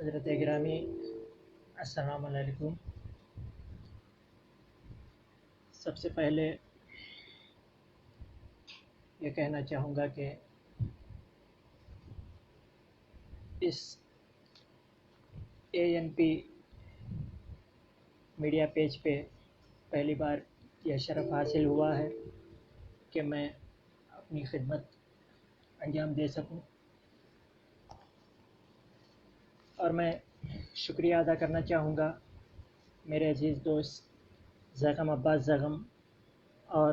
حضرت گرامی السلام علیکم۔ سب سے پہلے یہ کہنا چاہوں گا کہ اس ANP میڈیا پیج پہ پہلی بار یہ شرف حاصل ہوا ہے کہ میں اپنی خدمت انجام دے سکوں، اور میں شکریہ ادا کرنا چاہوں گا میرے عزیز دوست زیغم عباس زیغم اور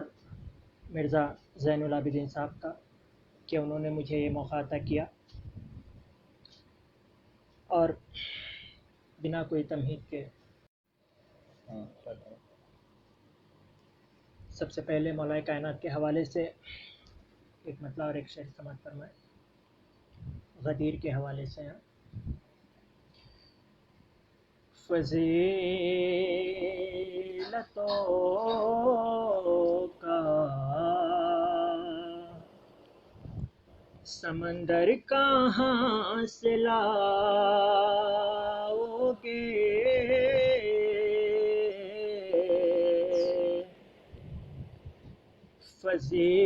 مرزا زین العابدین صاحب کا کہ انہوں نے مجھے یہ موقع عطا کیا، اور بنا کوئی تمہید کے سب سے پہلے مولا کائنات کے حوالے سے ایک مطلع اور ایک شعر سماعت فرمائے۔ غدیر کے حوالے سے فضیلتوں کا سمندر کہاں سے لاؤ گے، فضیلتوں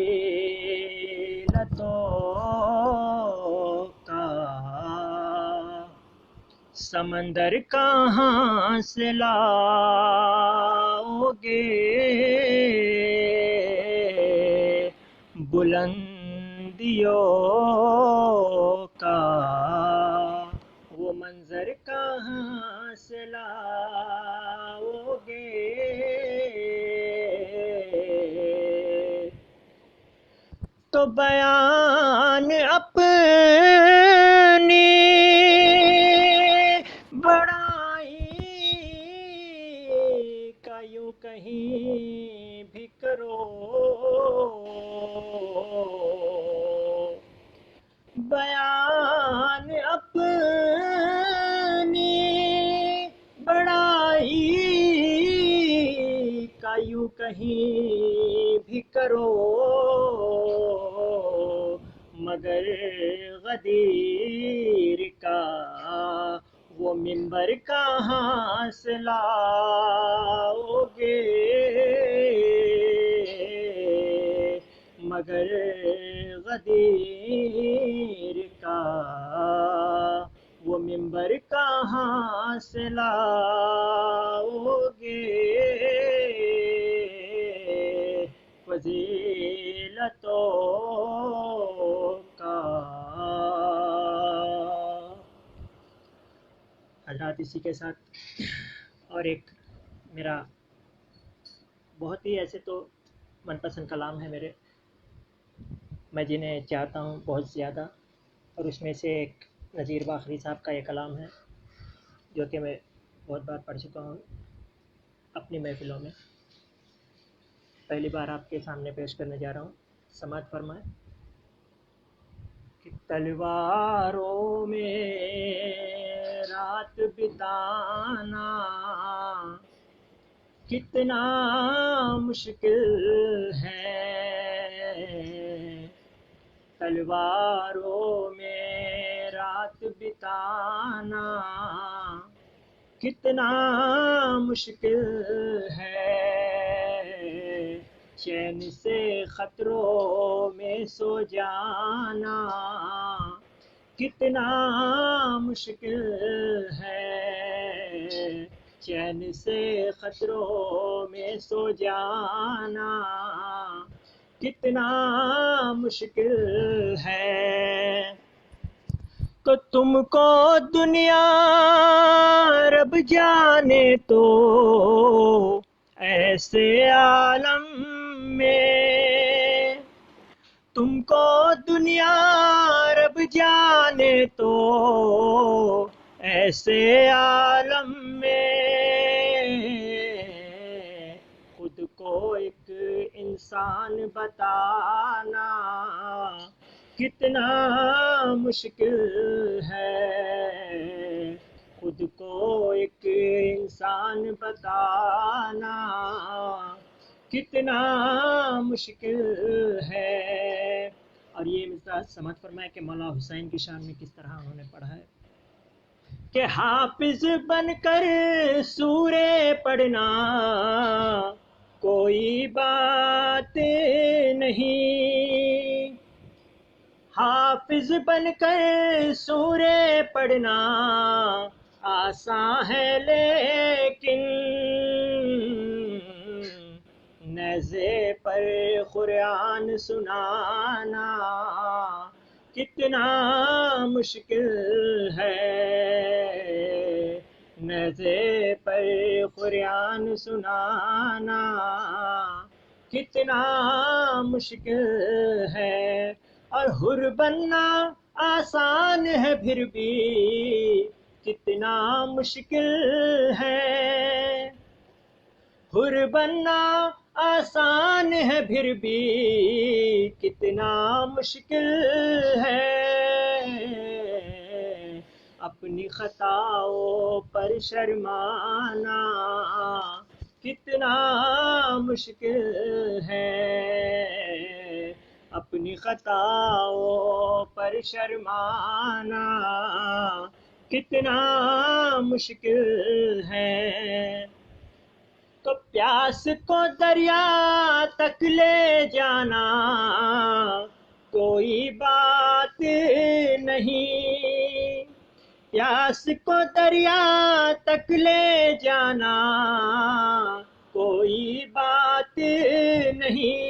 کا سمندر کہاں سے لاؤ گے، بلندیوں کا وہ منظر کہاں سے لاؤ گے، تو بیان اپنی بڑائی کا یوں کہیں بھی کرو، بیان اپنی بڑائی کا یوں کہیں بھی کرو، مگر غدیر کا وہ منبر کہاں سے لاؤ گے، مگر غدیر کا وہ منبر کہاں سے لاؤ گے، فضیلتوں کا۔ حضرات، اسی کے ساتھ اور ایک میرا بہت ہی ایسے تو من پسند کلام ہے میرے، میں جنہیں چاہتا ہوں بہت زیادہ، اور اس میں سے ایک نذیر باقری صاحب کا یہ کلام ہے جو کہ میں بہت بار پڑھ چکا ہوں اپنی محفلوں میں، پہلی بار آپ کے سامنے پیش کرنے جا رہا ہوں۔ سماعت فرمائیں کہ تلواروں میں رات بتانا کتنا مشکل ہے، تلواروں میں رات بتانا کتنا مشکل ہے، چین سے خطروں میں سو جانا کتنا مشکل ہے، چین سے خطروں میں سو جانا کتنا مشکل ہے، تو تم کو دنیا رب جانے تو ایسے عالم میں، تم کو دنیا رب جانے تو ایسے عالم میں، خود کو ایک انسان بتانا کتنا مشکل ہے، خود کو ایک انسان بتانا کتنا مشکل ہے۔ اور یہ مصرع سماعت فرمائے کہ مولا حسین کی شان میں کس طرح انہوں نے پڑھا ہے کہ حافظ بن کر سورے پڑھنا کوئی بات نہیں، حافظ بن کر سورے پڑھنا آسان ہے لیکن نیزے پر قرآن سنانا کتنا مشکل ہے، نیزے پر قرآن سنانا کتنا مشکل ہے، اور حر بننا آسان ہے پھر بھی کتنا مشکل ہے، حر بننا آسان ہے پھر بھی کتنا مشکل ہے، اپنی خطاؤں پر شرمانا کتنا مشکل ہے، اپنی خطاؤں پر شرمانا کتنا مشکل ہے، تو پیاس کو دریا تک لے جانا کوئی بات نہیں، پیاس کو دریا تک لے جانا کوئی بات نہیں،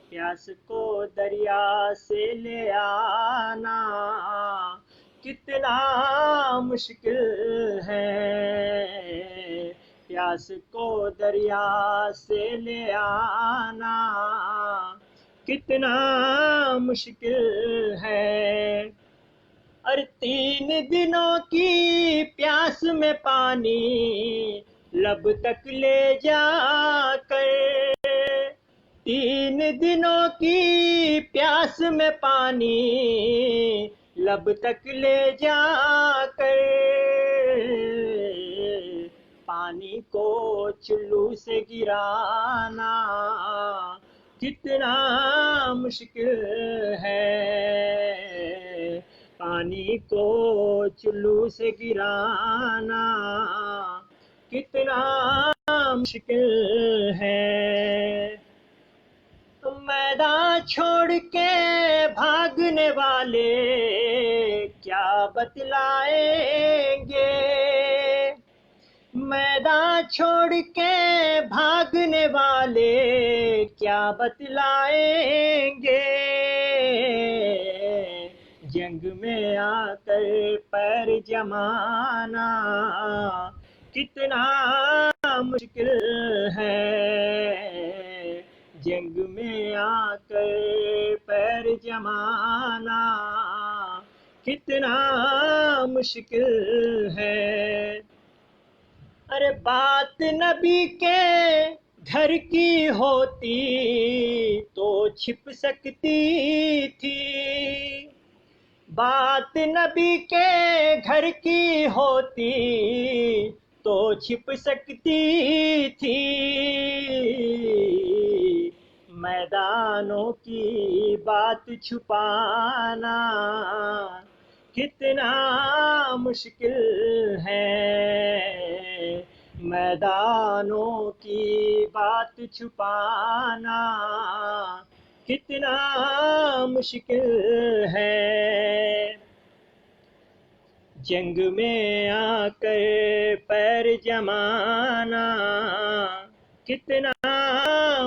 پیاس کو دریا سے لے آنا کتنا مشکل ہے، پیاس کو دریا سے لے آنا کتنا مشکل ہے، اور 3 دنوں کی پیاس میں پانی لب تک لے جا کر، 3 دنوں کی پیاس میں پانی لب تک لے جا کر، پانی کو چلو سے گرانا کتنا مشکل ہے، پانی کو چلو سے گرانا کتنا مشکل ہے، میدان چھوڑ کے بھاگنے والے کیا بتلائیں گے، میدان چھوڑ کے بھاگنے والے کیا بتلائیں گے، جنگ میں آ کر پیر جمانا کتنا مشکل ہے، جنگ میں آ کر پیر جمانا کتنا مشکل ہے، ارے بات نبی کے گھر کی ہوتی تو چھپ سکتی تھی، بات نبی کے گھر کی ہوتی تو چھپ سکتی تھی، میدانوں کی بات چھپانا کتنا مشکل ہے، میدانوں کی بات چھپانا کتنا مشکل ہے، جنگ میں آ کر پیر جمانا کتنا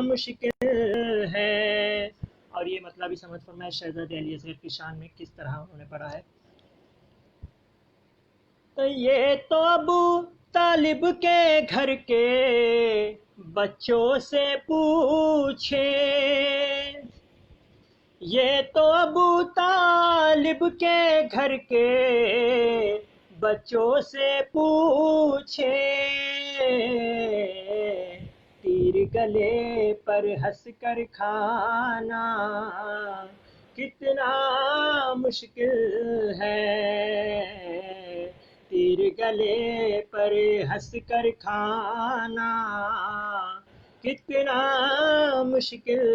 مشکل ہے، اور یہ مطلب بھی سمجھ فرمائے شہزادے علی اصغر کی شان میں کس طرح انہوں نے پڑھا ہے، تو یہ تو ابو طالب کے گھر کے بچوں سے پوچھیں، یہ تو ابو طالب کے گھر کے بچوں سے پوچھیں، تیر گلے پر ہنس کر کھانا کتنا مشکل ہے، تیر گلے پر ہنس کر کھانا کتنا مشکل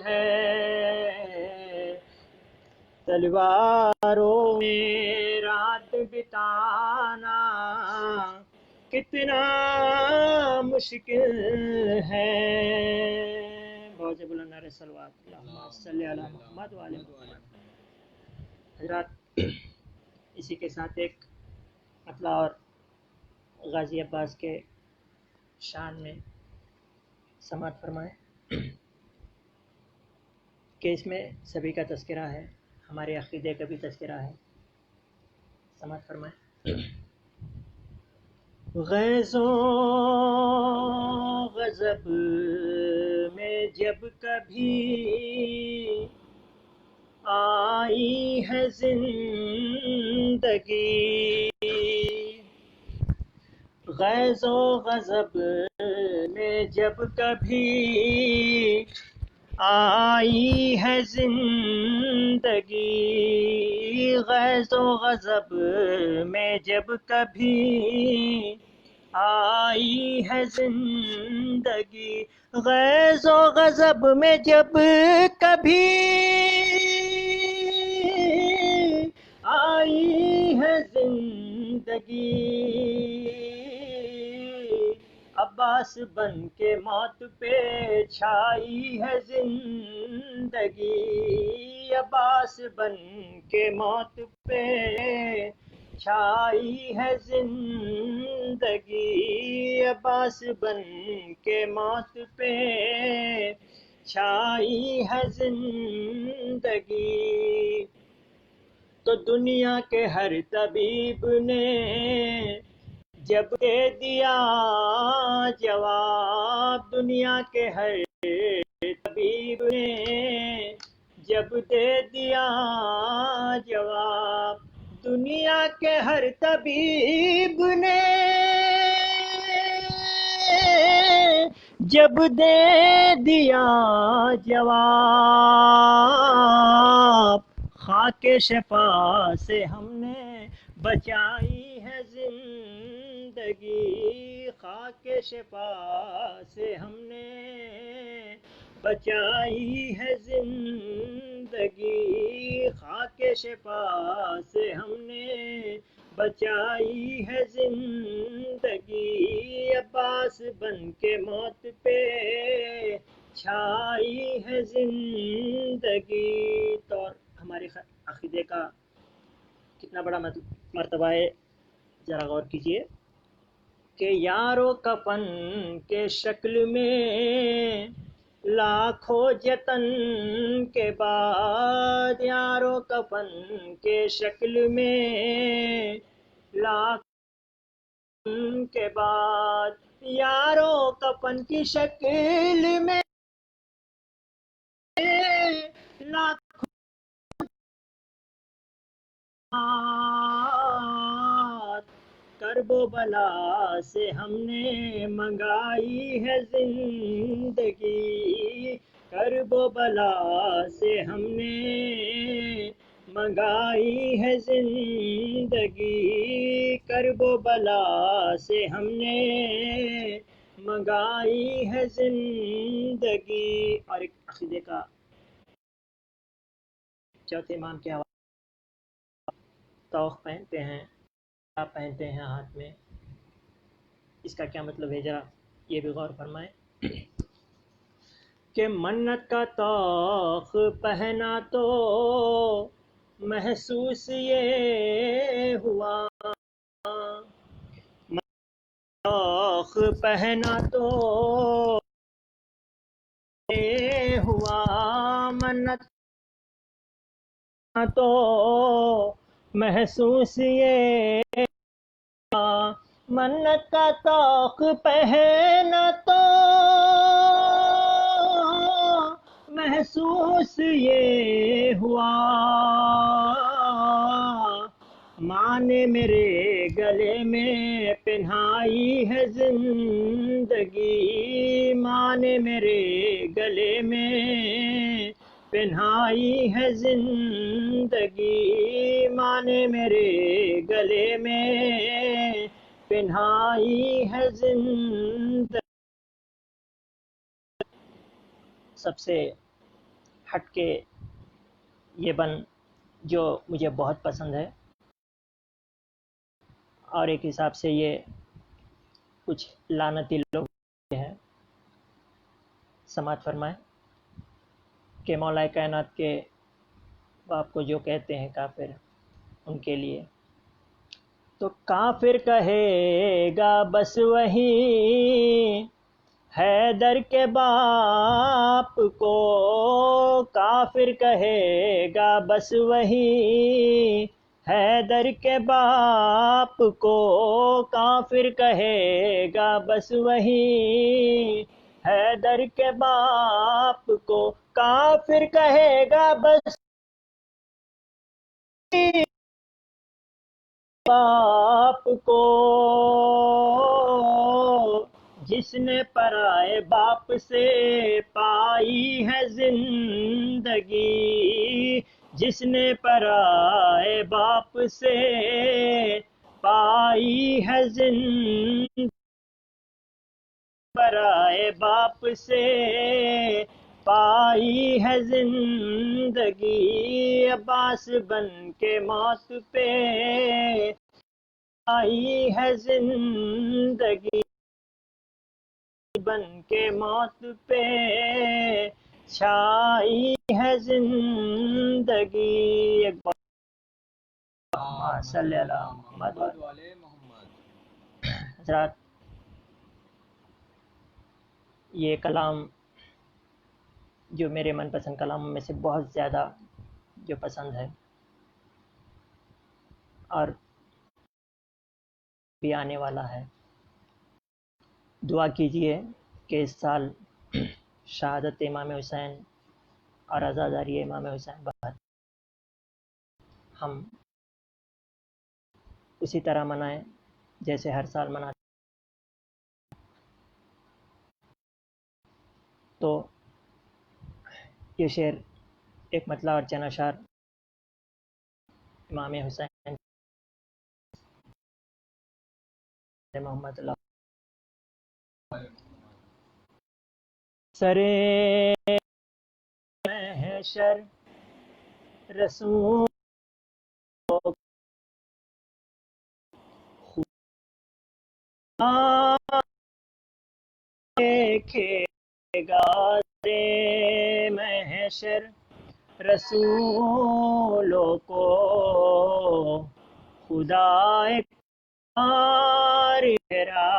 ہے، تلواروں میں رات بتانا کتنا مشکل ہے. بہت سے بلند نعرے صلوات اللہم صلی علی محمد وعلی محمد. حضرات، اسی کے ساتھ ایک مطلع اور غازی عباس کے شان میں سماعت فرمائیں کہ اس میں سبھی کا تذکرہ ہے، ہمارے عقیدے کا بھی تذکرہ ہے. سماعت فرمائیں. غیظ و غضب میں جب کبھی آئی ہے زندگی، غیظ و غضب میں جب کبھی آئی ہے زندگی، غیظ و غضب میں جب کبھی آئی ہے زندگی، غیظ و غضب میں جب کبھی آئی ہے زندگی، عباس بن کے موت پہ چھائی ہے زندگی، عباس بن کے موت پہ چھائی ہے زندگی، عباس بن کے موت پہ چھائی ہے زندگی. تو دنیا کے ہر طبیب نے جب دے دیا جواب، دنیا کے ہر طبیب نے جب دے دیا جواب، دنیا کے ہر طبیب نے جب دے دیا جواب، خاک شفا سے ہم نے بچائی ہے زندگی، خاک شفا سے ہم نے بچائی ہے زندگی، خاک شفا سے ہم نے بچائی ہے زندگی، عباس بن کے موت پہ چھائی ہے زندگی. تو ہمارے عقیدے کا کتنا بڑا مرتبہ ہے، ذرا غور کیجئے کہ یارو کفن کے شکل میں لاکھوں جتن کے بعد، یارو کفن کے شکل میں لاکھوں کے بعد، یارو کفن کی شکل میں لاکھوں کرب و بلا سے ہم نے منگائی ہے زندگی، کرب و بلا سے ہم نے منگائی ہے زندگی، کرب و بلا سے ہم نے منگائی ہے زندگی. اور ایک عقیدے کا چوتھے امام کے حوالے توق پہنتے ہیں، آپ پہنتے ہیں ہاتھ میں، اس کا کیا مطلب ہے، ذرا یہ بھی غور فرمائیں کہ منت کا توق پہنا تو محسوس یہ ہوا، توق پہنا تو یہ ہوا، منت تو محسوس یہ منت کا توق پہنا تو محسوس یہ ہوا، ماں نے میرے گلے میں پہنائی ہے زندگی، ماں نے میرے گلے میں پہنائی ہے زندگی، ماں نے میرے گلے میں پہنائی ہے زندگی. سب سے ہٹ کے یہ بن جو مجھے بہت پسند ہے، اور ایک حساب سے یہ کچھ لعنتی لوگ ہیں. سماعت فرمائیں کہ مولا کائنات کے باپ کو جو کہتے ہیں کافر، ان کے لیے تو کافر کہے گا بس وہی حیدر کے باپ کو، کافر کہے گا بس وہی حیدر کے باپ کو، کافر کہے گا بس وہی حیدر کے باپ کو، کافر کہے گا بس باپ کو، جس نے پرائے باپ سے پائی ہے زندگی، جس نے پرائے باپ سے پائی ہے زندگی، پرائے باپ سے پائی ہے زندگی، عباس بن کے موت پہ آئی ہے زندگی، بن کے موت پہ چھائی ہے زندگی. ایک بار صلی اللہ محمد والے محمد. حضرات، یہ کلام جو میرے من پسند کلاموں میں سے بہت زیادہ جو پسند ہے، اور بھی آنے والا ہے. دعا کیجئے کہ اس سال شہادت امام حسین اور عزاداری امام حسین بعد ہم اسی طرح منائیں جیسے ہر سال مناتے. تو یہ شعر ایک مطلع اور چند اشعار امام حسین محمد اللہ. سرے محشر رسول دیکھے گا، سرے محشر رسولوں کو خدا ایک بار تیرا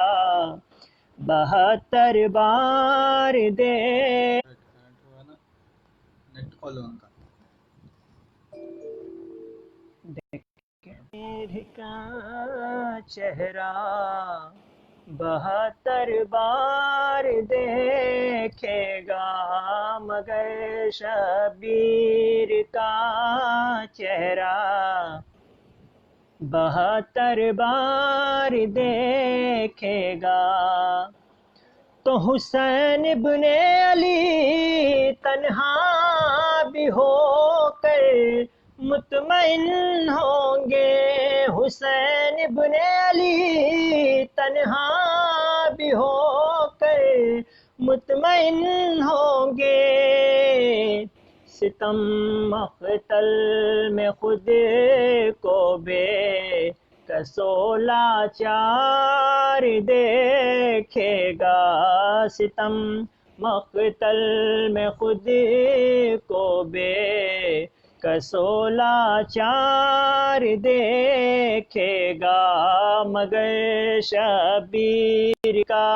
72 بار دے کا چہرہ 72 بار دیکھے گا، مگر شبیر کا چہرہ 72 بار دیکھے گا. تو حسین ابن علی تنہا بھی ہو کر مطمئن ہوں گے، حسین ابن علی تنہا بھی ہو کر مطمئن ہوں گے. ستم مقتل میں خود کو بے کسو لاچار دیکھے گا، ستم مقتل میں خود کو بے کسو لاچار دیکھے گا، مگر شبیر کا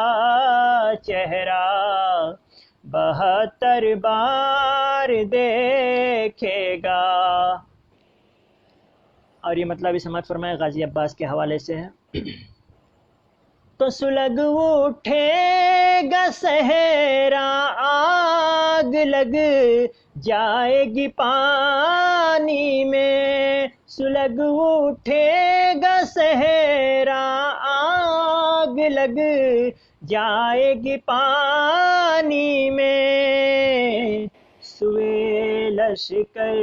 چہرہ 72 بار دیکھے گا. اور یہ مطلب بھی سماعت فرمائے غازی عباس کے حوالے سے ہے. تو سلگ اٹھے گا صحرا، آگ لگ جائے گی پانی میں، سلگ اٹھے گا صحرا، آگ لگ جائے گی پانی میں، سوئے لشکر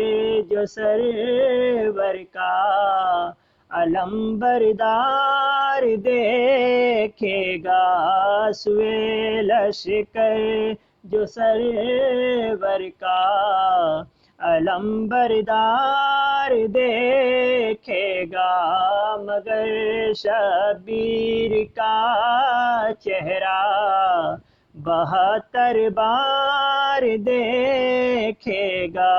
جو سرور کا علم بردار دیکھے گا، سوئے لشکر جو سرور کا علم بردار دیکھے گا مگر شبیر کا چہرہ 72 بار دیکھے گا.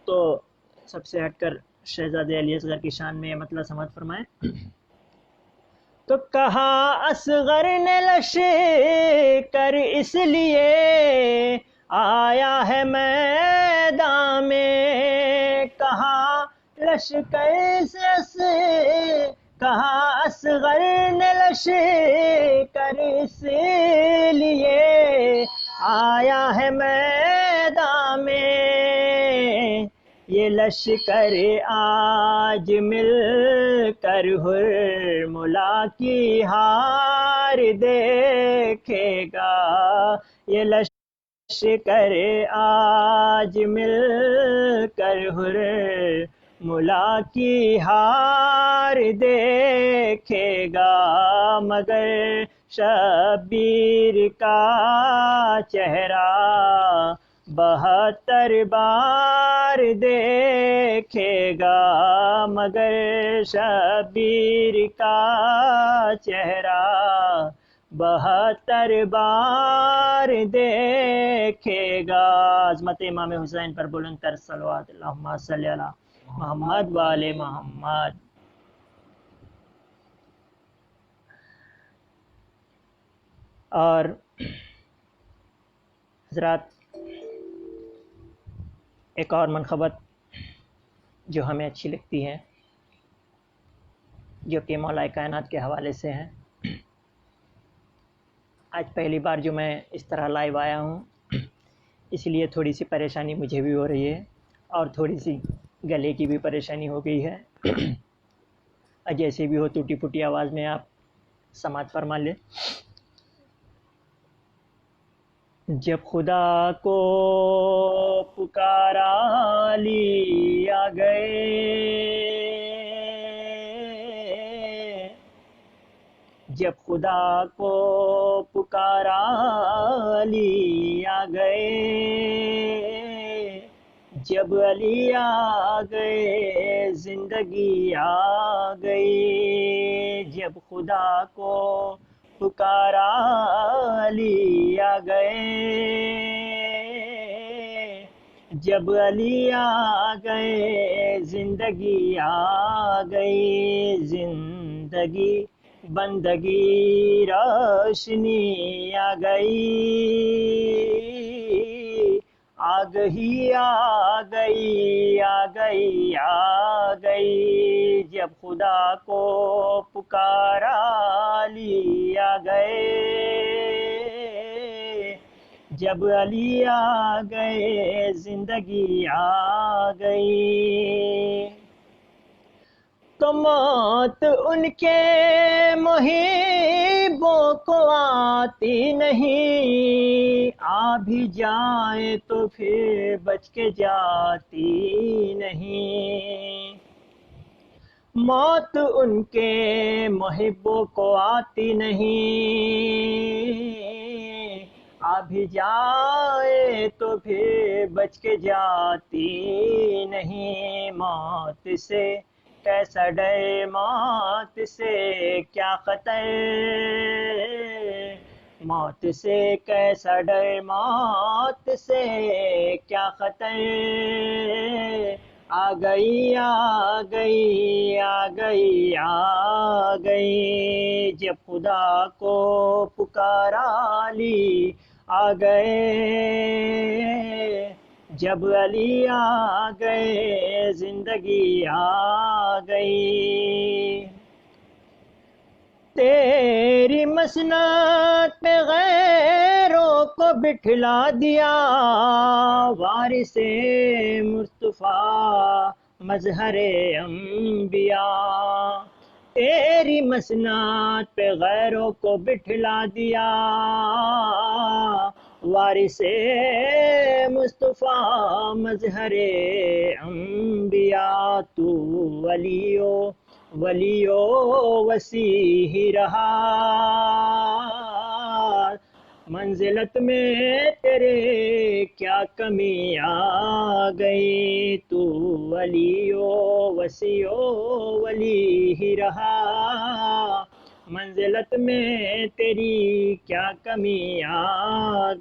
تو سب سے ہٹ کر شہزادے علی اصغر کی شان میں یہ مطلب سماعت فرمائیں. تو کہا اصغر نے لشکر اس لیے آیا ہے میدان میں. کہا لشکر کہا اصغر نے لشکر اس لیے آیا ہے میدان میں. یہ لشکر آج مل کر حرملا کی ہار دیکھے گا. یہ لشکر آج مل کر حرملا کی ہار دیکھے گا مگر شبیر کا چہرہ 72 بار دیکھے گا مگر شبیر کا چہرہ 72 بار دیکھے گا. عظمت امام حسین پر بلند تر صلوات اللہم صلی علی محمد و آل محمد. اور حضرات ایک اور منقبت جو ہمیں اچھی لگتی ہے جو کہ مولا کائنات کے حوالے سے ہے. آج پہلی بار جو میں اس طرح لائیو آیا ہوں اس لیے تھوڑی سی پریشانی مجھے بھی ہو رہی ہے اور تھوڑی سی گلے کی بھی پریشانی ہو گئی ہے. جیسے بھی ہو ٹوٹی پھوٹی آواز میں آپ سماعت فرما لیں. جب خدا کو پکارا علی آ گئے. جب خدا کو پکارا علی آ گئے. جب علی آ گئے زندگی آ گئی. جب خدا کو پکارا علی آ گئے. جب علی آ گئے زندگی آ گئی. زندگی بندگی روشنی آ گئی. آ گئی آ گئی آ گئی آ گئی. جب خدا کو پکارا علی آ گئے. جب علی آ گئے زندگی آ گئی. تو موت ان کے محبوں کو آتی نہیں. آ بھی جائیں تو پھر بچ کے جاتی نہیں. موت ان کے محبوں کو آتی نہیں. آ بھی جائے تو پھر بچ کے جاتی نہیں. موت سے کیسا ڈر موت سے کیا خطر. موت سے کیسا ڈر موت سے کیا خطر. آ گئی آ گئی آ گئی آ گئی. جب خدا کو پکارا علی آ گئے. جب علی آ گئے زندگی آ گئی. تیری مسنت پہ غیروں کو بٹھلا دیا. وارث مصطفیٰ مظہر انبیاء. تیری مسنت پہ غیروں کو بٹھلا دیا. وارث مصطفیٰ مظہر انبیاء. تو ولیو وسیح رہا. منزلت میں تیرے کیا کمی آ گئی، تو ولی و وسیع و ولی ہی رہا، منزلت میں تیری کیا کمی آ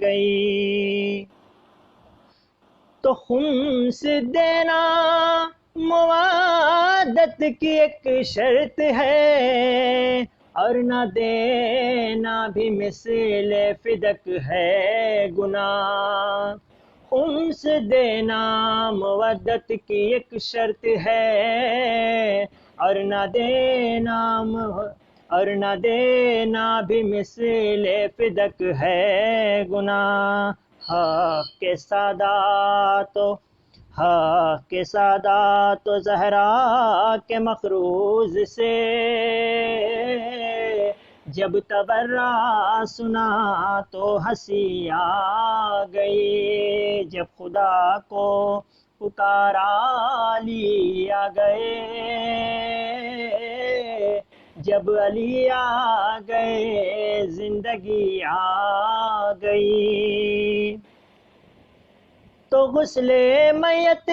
گئی۔ تو خمس دینا موادت کی ایک شرط ہے، اور نہ دینا بھی مثل فدق ہے گناہ۔ خمس دینا مودت کی ایک شرط ہے، اور نہ دینا بھی مثل فدق ہے گناہ۔ حق کے سادات و زہرا کے مقروض سے جب تبرا سنا تو ہنسی آ گئی، جب خدا کو پکارا علی آ گئے، جب علی آ گئے زندگی آ گئی۔ تو غسل میت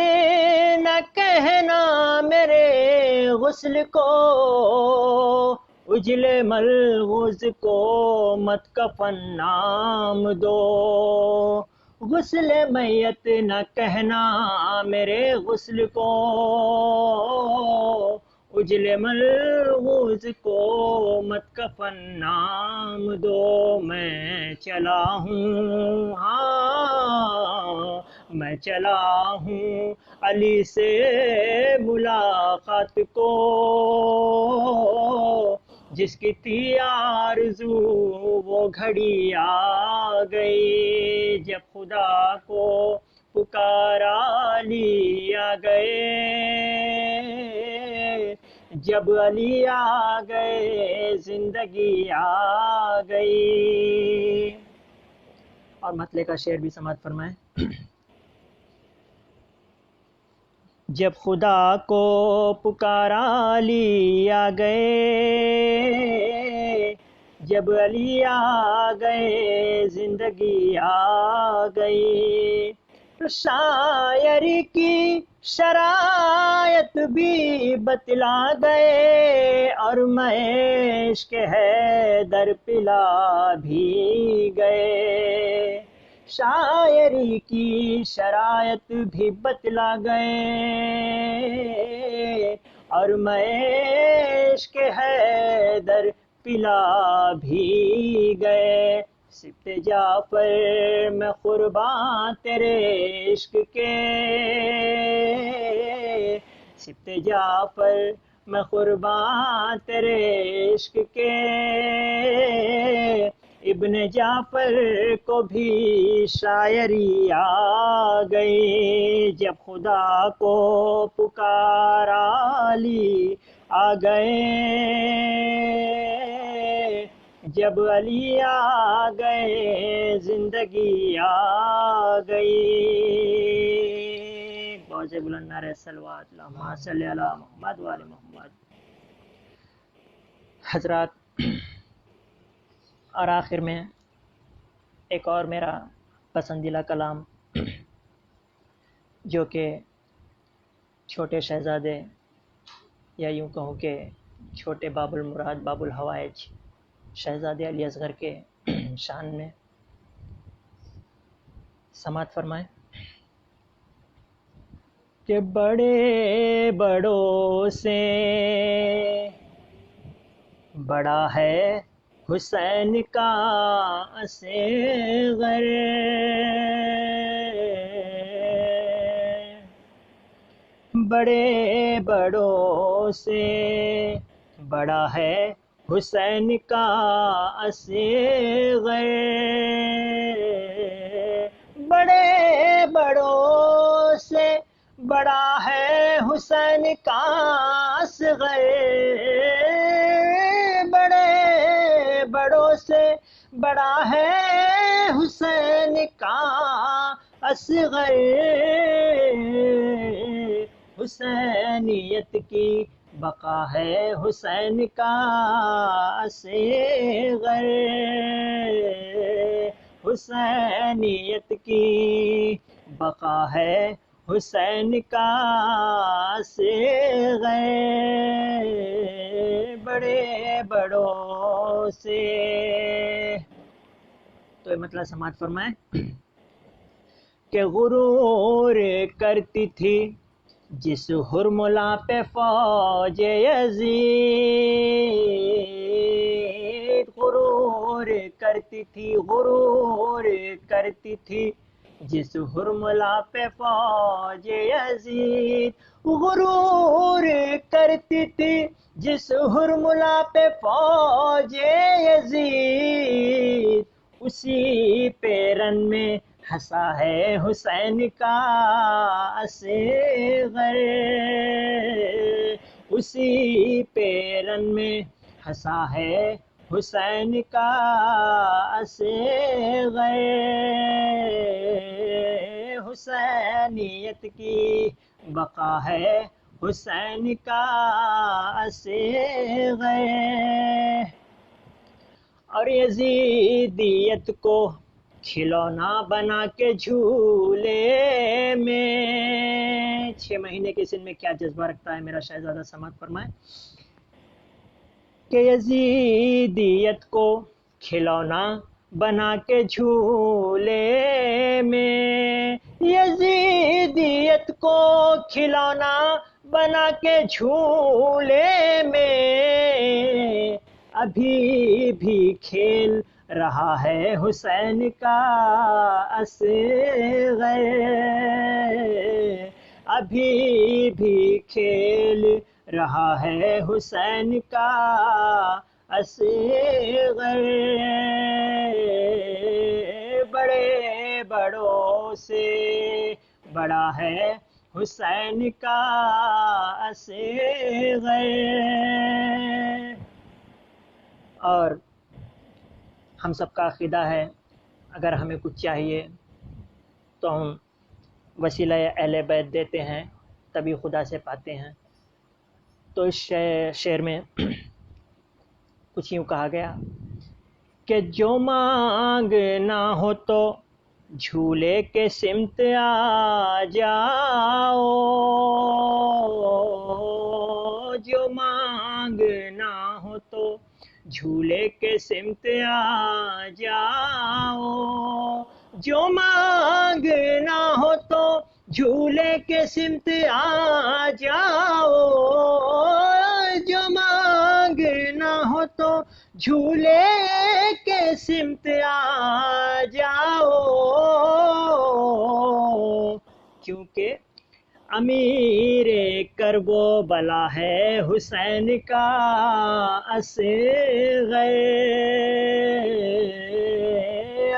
نہ کہنا میرے غسل کو، اجل ملغوز کو مت کفن نام دو۔ غسل میت نہ کہنا میرے غسل کو، اجل ملغوز کو مت کفن نام دو۔ میں چلا ہوں میں چلا ہوں علی سے ملاقات کو، جس کی تھی آرزو وہ گھڑی آ گئی، جب خدا کو پکارا علی آ گئے، جب علی آ گئے زندگی آ گئی۔ اور مطلع کا شعر بھی سماعت فرمائیں۔ جب خدا کو پکارا علی آ گئے، جب علی آ گئے زندگی آ گئی۔ شاعری کی شرائط بھی بتلا گئے، اور میں عشق حیدر پلا بھی گئے۔ شاعری کی شرائط بھی بتلا گئے، اور میں عشق حیدر پلا بھی گئے۔ سبط جعفر میں قرباں تیرے عشق کے، سبط جعفر میں قرباں تیرے عشق کے، ابن جعفر کو بھی شاعری آ گئی، جب خدا کو پکارا علی آ گئے، جب علی آ گئے زندگی آ گئی۔ بہت سے بلند نعرہ صلوات، اللہم صلی علی محمد و آل محمد۔ حضرات، اور آخر میں ایک اور میرا پسندیدہ کلام، جو کہ چھوٹے شہزادے، یا یوں کہوں کہ چھوٹے باب المراد باب الحوائج شہزادے علی اصغر کے شان میں، سماعت فرمائیں کہ بڑے بڑوں سے بڑا ہے حسین کا اصغر، بڑے بڑوں سے بڑا ہے حسین کا اصغر، بڑے بڑوں سے بڑا ہے حسین کا اصغر، بڑے بڑوں سے بڑا ہے حسین کا اصغر، حسینیت کی بقا ہے حسین کا اصغر، حسینیت کی بقا ہے حسین کا صیغہ بڑے بڑوں سے. تو یہ مطلب سماعت فرمائیں کہ غرور کرتی تھی جس ہرملا پہ فوج یزید، غرور کرتی تھی جس ہرملا پہ فوج یزید، غرور کرتی تھی جس ہرملا پہ فوج یزید، اسی پیرن میں ہنسا ہے حسین کا اصغر، اسی پیرن میں ہنسا ہے حسین کا اصغر، حسینیت کی بقا ہے حسین کا اصغر. اور یزیدیت کو کھلونا بنا کے جھولے میں، 6 مہینے کے سن میں کیا جذبہ رکھتا ہے میرا شہزادہ، سماعت فرمائیں کہ یزیدیت کو کھلونا بنا کے جھولے میں، یزیدیت کو کھلونا بنا کے جھولے میں، ابھی بھی کھیل رہا ہے حسین کا اصغر، ابھی بھی کھیل رہا ہے حسین کا اصغر، بڑے بڑوں سے بڑا ہے حسین کا اصغر. اور ہم سب کا عقیدہ ہے اگر ہمیں کچھ چاہیے تو ہم وسیلہ اہل بیت دیتے ہیں تبھی خدا سے پاتے ہیں. تو اس شعر میں کچھ یوں کہا گیا کہ جو مانگنا ہو تو جھولے کے سمت آ جاؤ، جو مانگنا ہو تو جھولے کے سمت آ جاؤ، جو مانگنا ہو تو جھولے کے سمت آ جاؤ، جو مانگنا ہو تو جھولے کے سمت آ جاؤ، کیونکہ امیر کرب و بلا ہے حسین کا اصغر،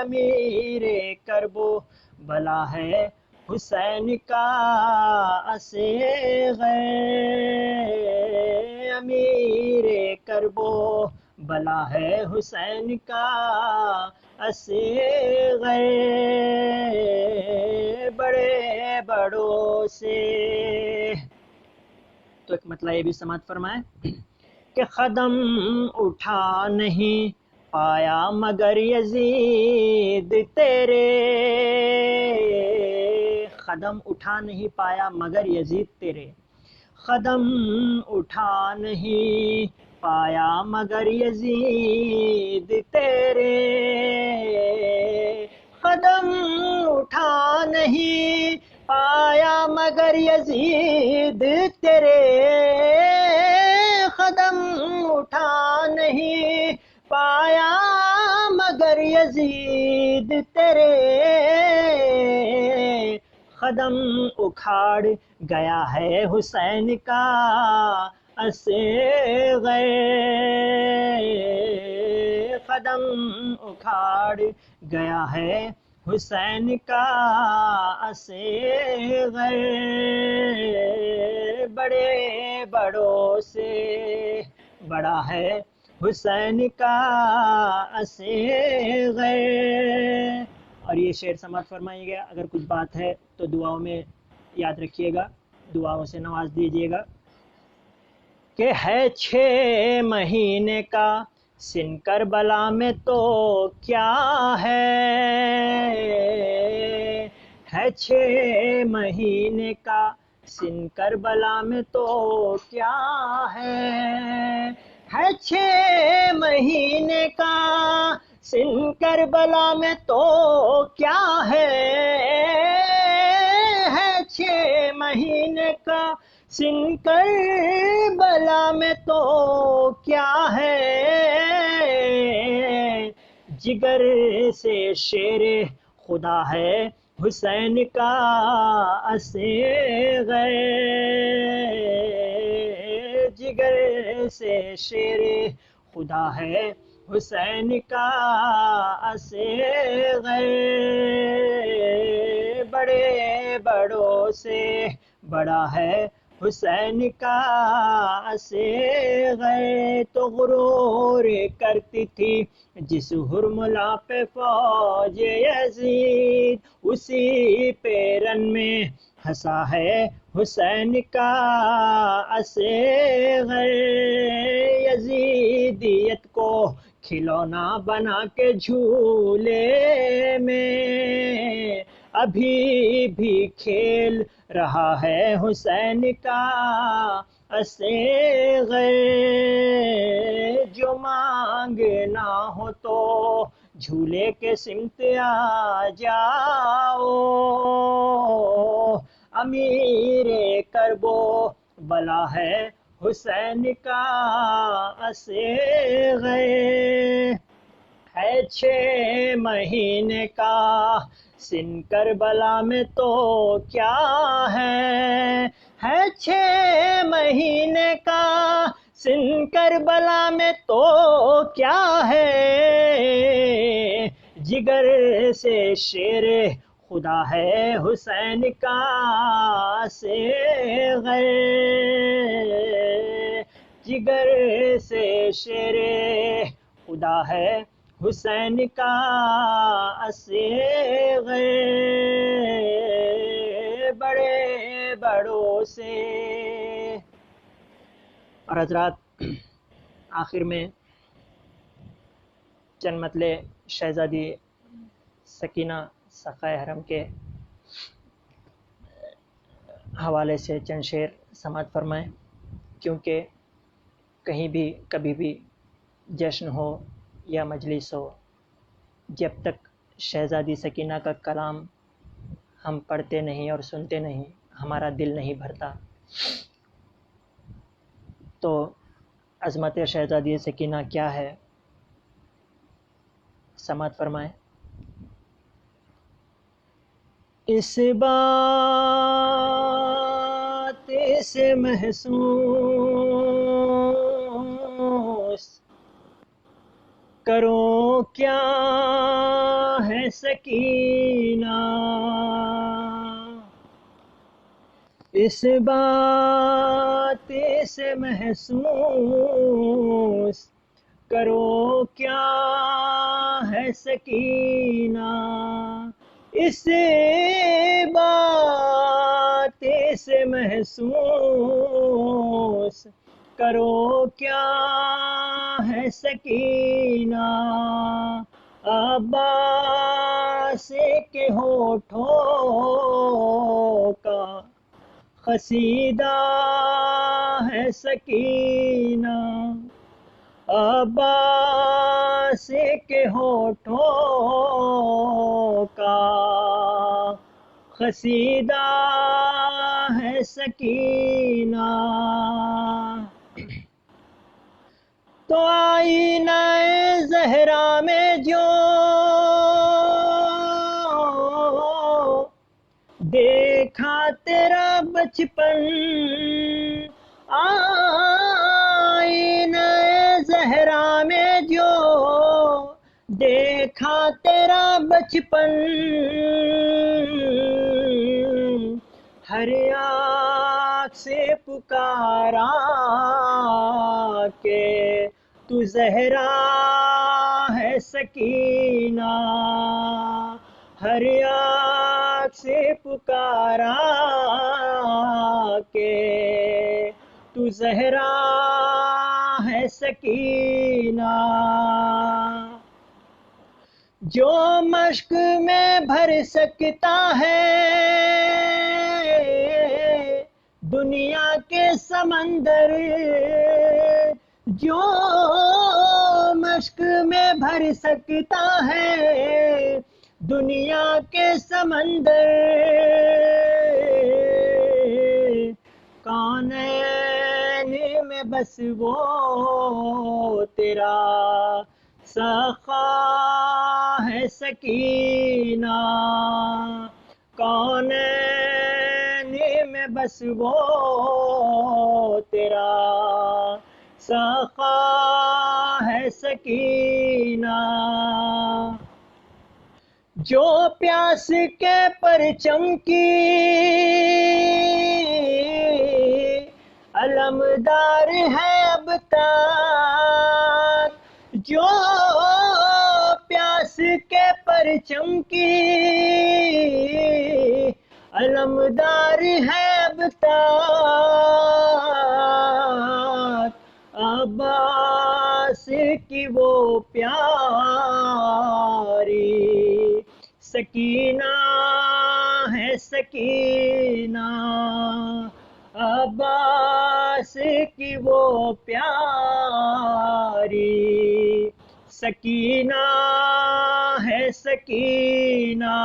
امیر کرب و بلا ہے حسین کا اصغر، امیر کرب و بلا ہے حسین کا اصغر، بڑے بڑوں سے. تو ایک مطلب یہ بھی سماعت فرمائیں کہ قدم اٹھا نہیں پایا مگر یزید تیرے، قدم اٹھا نہیں پایا مگر یزید تیرے، قدم اٹھا نہیں پایا مگر یزید تیرے، قدم اٹھا نہیں پایا مگر یزید تیرے، قدم اٹھا نہیں پایا مگر یزید تیرے، قدم اکھاڑ گیا ہے حسین کا اصغر، قدم اکھاڑ گیا ہے حسین کا اصغر، بڑے بڑوں سے بڑا ہے حسین کا اصغر. اور یہ شعر سماعت فرمائیے گا. اگر کچھ بات ہے تو دعاؤں میں یاد رکھیے گا، دعاؤں سے نواز دیجیے گا. کہ ہے 6 مہینے کا سن کربلا میں تو کیا ہے 6 مہینے کا سن کربلا میں تو کیا ہے 6 مہینے کا سن کربلا میں تو کیا ہے 6 مہینے کا سن کربلا میں تو کیا ہے جگر سے شیر خدا ہے حسین کا اصغر جگر سے شیر خدا ہے حسین کا اصغر بڑے بڑوں سے بڑا ہے حسین کا اصغر تو غرور کرتی تھی جس حرملا پہ فوج یزید اسی پہ رن میں ہنسا ہے حسین کا اصغر یزیدیت کو کھلونا بنا کے جھولے میں ابھی بھی کھیل رہا ہے حسین کا اصغر جو مانگنا ہو تو جھولے کے سمت آ جاؤ امیر کربو بلا ہے حسین کا اصغر ہے 6 مہینے کا سن کربلا میں تو کیا ہے 6 مہینے کا سن کربلا میں تو کیا ہے جگر سے شیر خدا ہے حسین کا اصغر جگر سے شیر خدا ہے حسین کا اصغر بڑے بڑوں سے اور حضرات آخر میں چند مطلع شہزادی سکینہ سقائے حرم کے حوالے سے چند شعر سماعت فرمائیں کیونکہ کہیں بھی کبھی بھی جشن ہو یا مجلس ہو جب تک شہزادی سکینہ کا کلام ہم پڑھتے نہیں اور سنتے نہیں ہمارا دل نہیں بھرتا تو عظمت شہزادی سکینہ کیا ہے سماعت فرمائیں اس بات سے محسوس کرو کیا ہے سکینہ اس بات سے محسوس کرو کیا ہے سکینہ اس بات سے محسوس کرو کیا ہے سکینہ عباس کے ہونٹوں کا قصیدہ ہے سکینہ عباس کے ہونٹوں کا قصیدہ ہے سکینہ تو آئینہ زہرا میں جو دیکھا تیرا بچپن آئینہ زہرا میں جو دیکھا تیرا بچپن ہر آنکھ سے پکارا کہ تو زہرا ہے سکینہ ہر آنکھ سے پکارا کہ تو زہرا ہے سکینہ، جو مشق میں بھر سکتا ہے دنیا کے سمندر، جو مشق میں بھر سکتا ہے دنیا کے سمندر، کونین میں بس وہ تیرا سخا ہے سکینہ، کونین میں بس وہ تیرا سخا ہے سکینہ، جو پیاس کے پرچم کی علمدار ہے اب تک، جو پیاس کے پرچم کی علمدار ہے اب تک، عباس کی وہ پیاری سکینہ ہے سکینہ، عباس کی وہ پیاری سکینہ ہے سکینہ،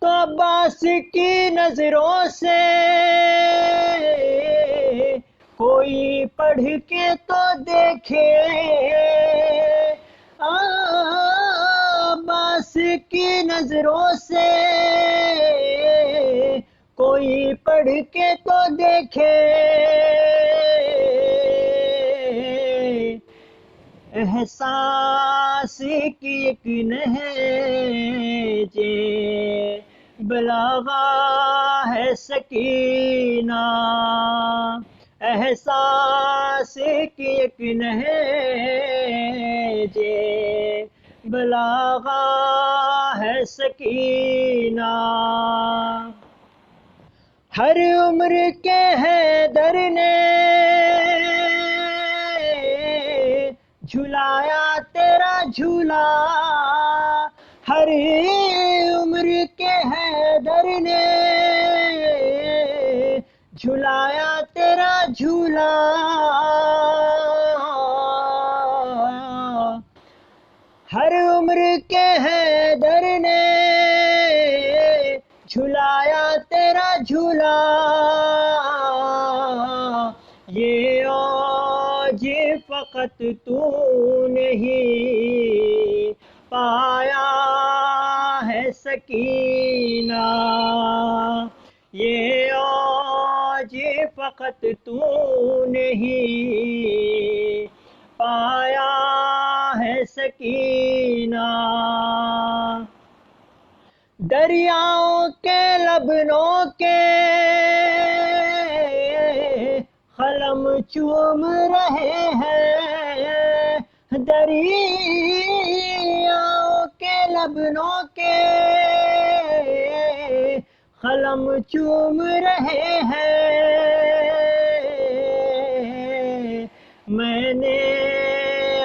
تو عباس کی نظروں سے کوئی پڑھ کے تو دیکھے، عباس کی نظروں سے کوئی پڑھ کے تو دیکھے، احساس کی ایک نہج بلاغہ ہے سکینہ، احساس کی ایک نہج بلاغہ ہے سکینہ، ہر عمر کے حیدر نے جھلایا تیرا جھولا، ہر عمر کے حیدر نے جھلایا تیرا جھولا، ہر عمر کے حیدر نے جھلایا تیرا جھولا، یہ اوج فقط تو نہیں پایا ہے سکینہ، یہ اوج فقط تو نہیں پایا ہے سکینہ، دریاؤں کے لبنوں کے قلم چوم رہے ہیں، دریاؤں کے لبنوں کے قلم چوم رہے ہیں، میں نے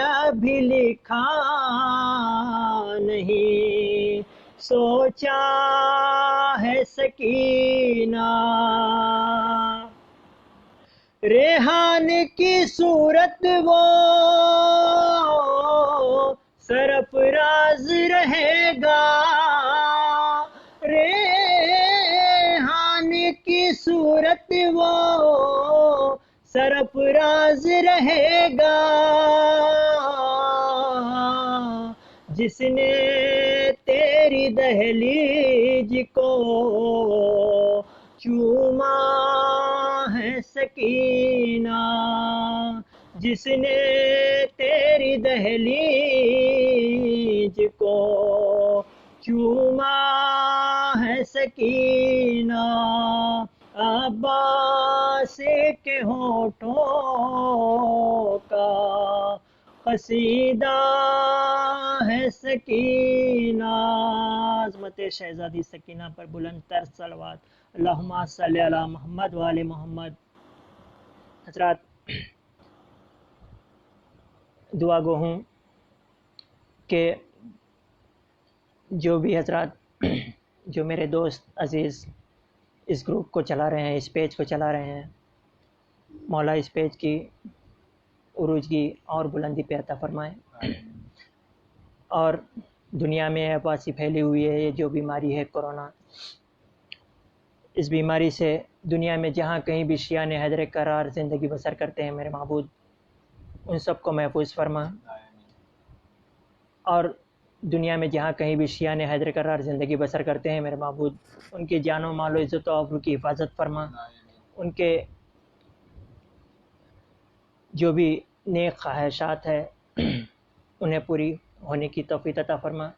ابھی لکھا نہیں سوچا ہے سکینہ، ریحان کی صورت وہ سرفراز رہے گا، ریحان کی صورت وہ سرفراز رہے گا، جس نے تیری دہلیج کو چوما ہے سکینہ، جس نے تیری دہلیج کو چوما ہے سکینہ، عباس کے ہونٹوں کا قصیدہ ہے سکینہ، عظمت شہزادی سکینہ پر بلند تر صلوات، اللہم صلی علی محمد و آل محمد۔ حضرات دعا گو ہوں کہ جو بھی حضرات جو میرے دوست عزیز اس گروپ کو چلا رہے ہیں، اس پیج کو چلا رہے ہیں، مولا اس پیج کی عروجگی اور بلندی پہ عطا فرمائے۔ اور دنیا میں عباسی پھیلی ہوئی ہے، یہ جو بیماری ہے کرونا، اس بیماری سے دنیا میں جہاں کہیں بھی شیعہ نے حیدر قرار زندگی بسر کرتے ہیں میرے معبود ان سب کو محفوظ فرما، اور دنیا میں جہاں کہیں بھی شیعہ نے حیدر قرار زندگی بسر کرتے ہیں میرے معبود ان کی جان و مال و عزت و آبرو کی حفاظت فرما، ان کے جو بھی نیک خواہشات ہے انہیں پوری ہونے کی توفیق عطا فرما،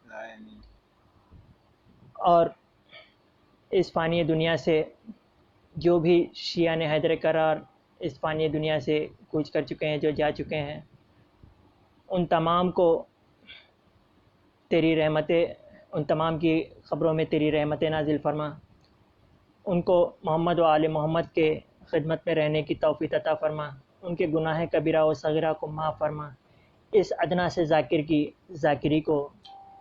اور اس فانی دنیا سے جو بھی شیعہ نے حیدر قرار اس فانی دنیا سے کوچ کر چکے ہیں، جو جا چکے ہیں، ان تمام کو تیری رحمتیں، ان تمام کی خبروں میں تیری رحمتیں نازل فرما، ان کو محمد و آل محمد کے خدمت میں رہنے کی توفیق عطا فرما، ان کے گناہ کبیرہ و صغیرہ کو معاف فرما، اس ادنا سے ذاکر کی ذاکری کو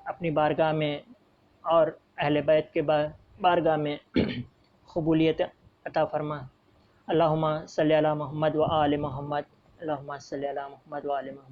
اپنی بارگاہ میں اور اہل بیت کے بارگاہ میں قبولیت عطا فرما۔ اللہم صلی علی محمد و آل محمد، اللہم صلی علی محمد و آل محمد۔